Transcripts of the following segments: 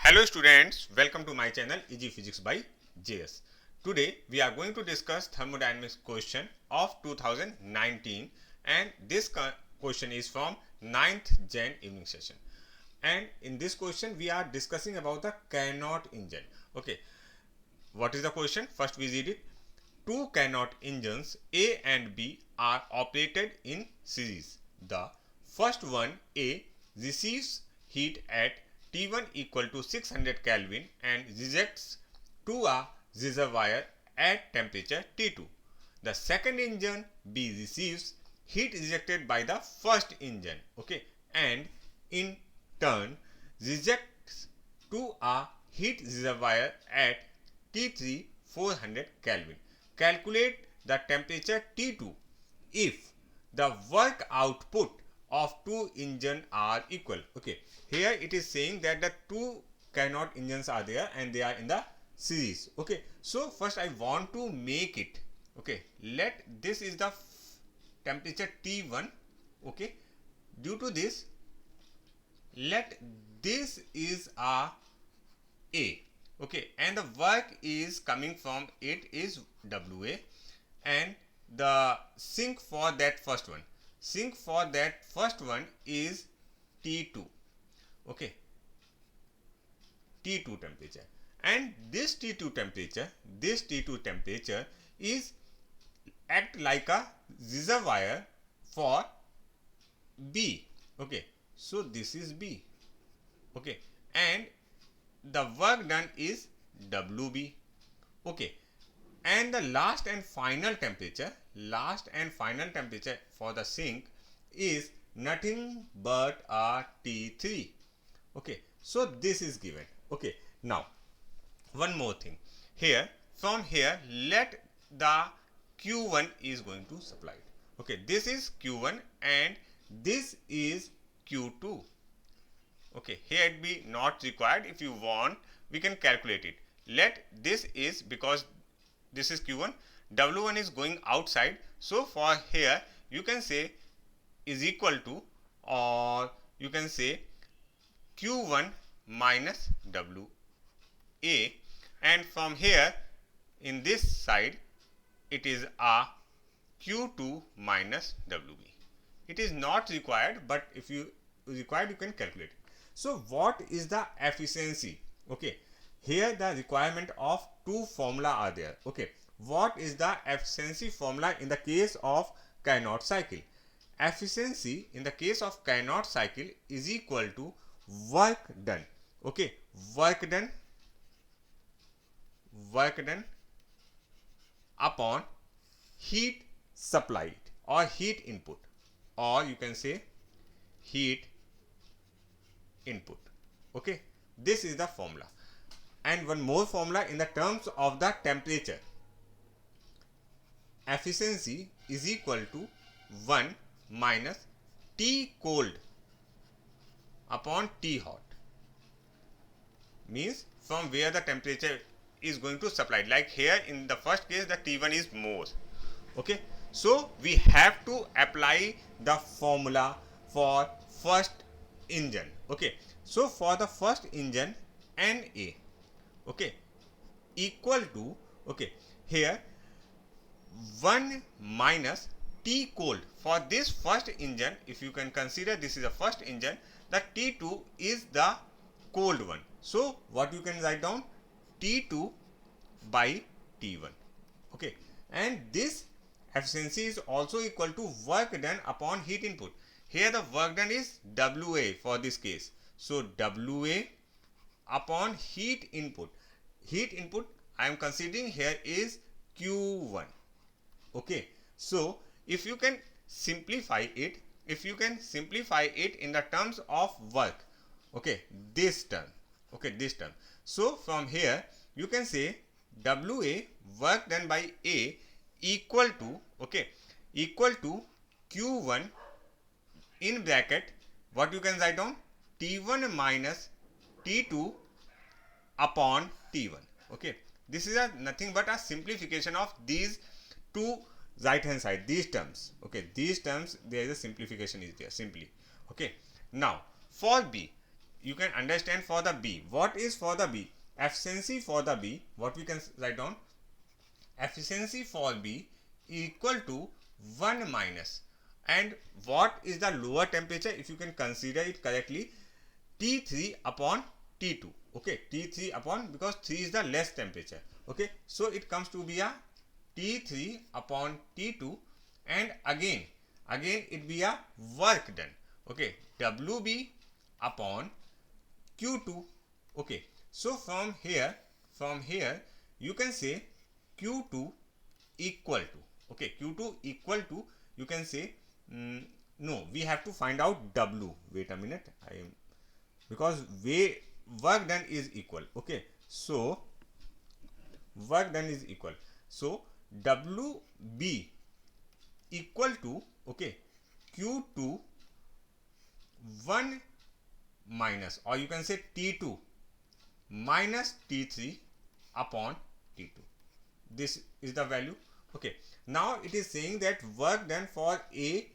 Hello students, welcome to my channel Easy Physics by JS. Today we are going to discuss thermodynamics question of 2019 and this question is from 9th Jan evening session. And in this question we are discussing about the Carnot engine. Okay, what is the question? First we read it. Two Carnot engines A and B are operated in series. The first one A receives heat at T1 equal to 600 Kelvin and rejects to a reservoir at temperature T2. The second engine B receives heat rejected by the first engine, okay, and in turn rejects to a heat reservoir at T3 400 Kelvin. Calculate the temperature T2 if the work output of two engines are equal. Okay, here it is saying that the two Carnot engines are there and they are in the series. Okay, so first I want to make it. Okay, let this is the temperature T1. Okay, due to this, let this is a okay, and the work is coming from it is WA, and the sink for that first one is T2, okay, T2 temperature, and this T2 temperature is act like a reservoir for B. Okay, so this is B. Okay, and the work done is WB. Okay, and the last and final temperature for the sink is nothing but a T3. Okay, so this is given. Okay, now one more thing here, from here let the Q1 is going to supplied. Okay, this is Q1 and this is Q2. Okay, here it be not required. If you want, we can calculate it. Let this is, because this is Q1, W1 is going outside, so for here you can say is equal to, or you can say Q1 minus WA, and from here in this side it is a Q2 minus WB. It is not required, but if you required you can calculate it. So what is the efficiency? Okay, here the requirement of two formula are there. Okay, what is the efficiency formula in the case of Carnot cycle? Efficiency in the case of Carnot cycle is equal to work done. Okay, work done upon heat supplied or heat input, or you can say heat input. Okay, this is the formula. And one more formula in the terms of the temperature. Efficiency is equal to 1 minus T cold upon T hot, means from where the temperature is going to supply. Like here in the first case the T1 is more. Okay, so we have to apply the formula for first engine. Okay, so for the first engine NA, okay, equal to, okay, here 1 minus T cold for this first engine. If you can consider this is a first engine, the T2 is the cold one, so what you can write down, T2 by T1. Okay, and this efficiency is also equal to work done upon heat input. Here the work done is WA for this case, so WA upon heat input. Heat input I am considering here is Q1. Okay, so if you can simplify it, in the terms of work, okay, this term, so from here you can say WA, work done by A, equal to, okay, equal to Q1 in bracket, what you can write down, T1 minus T2 upon T1. Okay, this is nothing but a simplification of these two right hand side, these terms. Okay, these terms, there is a simplification is there simply. Okay, now for B, you can understand for the B. What is for the B? Efficiency for the B, what we can write down? Efficiency for B equal to 1 minus, and what is the lower temperature, if you can consider it correctly, T3 upon T2. Okay, T3 upon, because 3 is the less temperature. Okay, so it comes to be a T3 upon T2, and again it be a work done. Okay, WB upon Q2. Okay, so from here you can say Q2 equal to, okay, Q2 equal to, you can say, no, we have to find out W. Wait a minute, because work done is equal. Okay, so work done is equal, so WB equal to, okay, Q2 1 minus, or you can say T2 minus T3 upon T2. This is the value. Okay, now it is saying that work done for A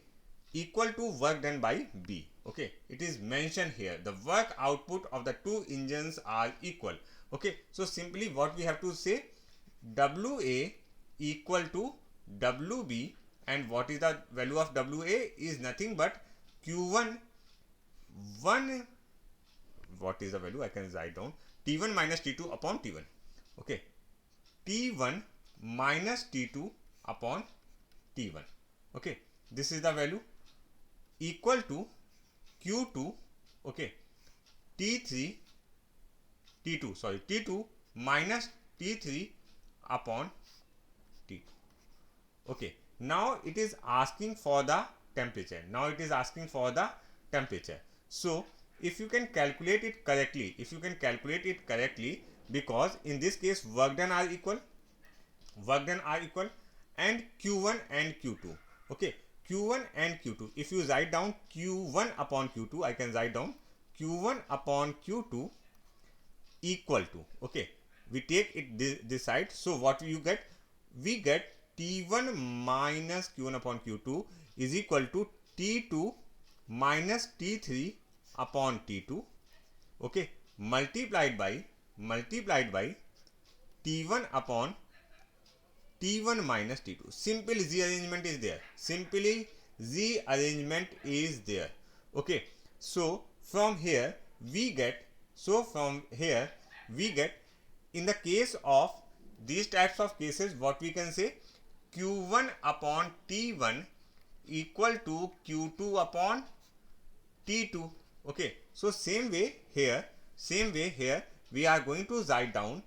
equal to work done by B. Okay, it is mentioned here, the work output of the two engines are equal. Okay, so simply what we have to say, WA equal to WB, and what is the value of WA is nothing but Q1 1, what is the value, I can write down, T1 minus T2 upon T1. Okay, T1 minus T2 upon T1. Okay, this is the value, equal to Q2, okay, T2 minus T3 upon T2. Okay, now it is asking for the temperature. So if you can calculate it correctly, because in this case work done are equal, and Q1 and Q2. Okay, Q1 and Q2, if you write down Q1 upon Q2, I can write down Q1 upon Q2 equal to, okay, we take it this side, so what you get, we get T1 minus Q1 upon Q2 is equal to T2 minus T3 upon T2, okay, multiplied by T1 upon T1 minus T2. Simple Z arrangement is there. Okay, so from here we get, in the case of these types of cases, what we can say, Q1 upon T1 equal to Q2 upon T2. Okay, so same way here we are going to write down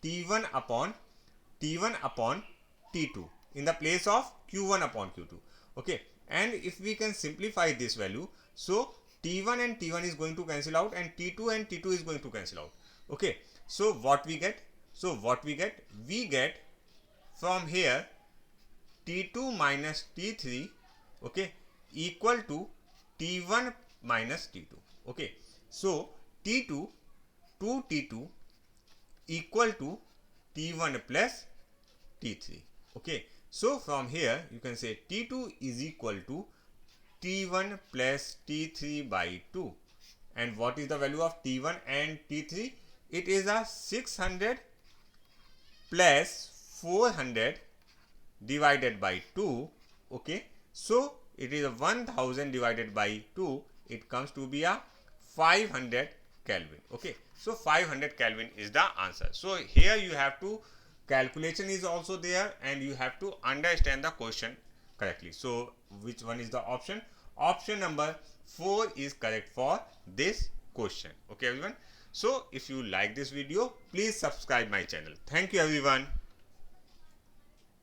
T1 upon T2 in the place of Q1 upon Q2. Okay, and if we can simplify this value, so T1 and T1 is going to cancel out, and T2 and T2 is going to cancel out. Okay, so what we get, we get from here T2 minus T3, okay, equal to T1 minus T2. Okay, so T2 to T2 equal to T1 plus T3. Okay, so from here you can say T2 is equal to T1 plus T3 by 2. And what is the value of T1 and T3? It is a 600 plus 400 divided by 2. Okay, so it is a 1000 divided by 2. It comes to be a 500 Kelvin. Okay, so 500 Kelvin is the answer. So here you have to, calculation is also there, and you have to understand the question correctly. So which one is the option? Option number 4 is correct for this question. Okay everyone, so if you like this video, please subscribe my channel. Thank you everyone.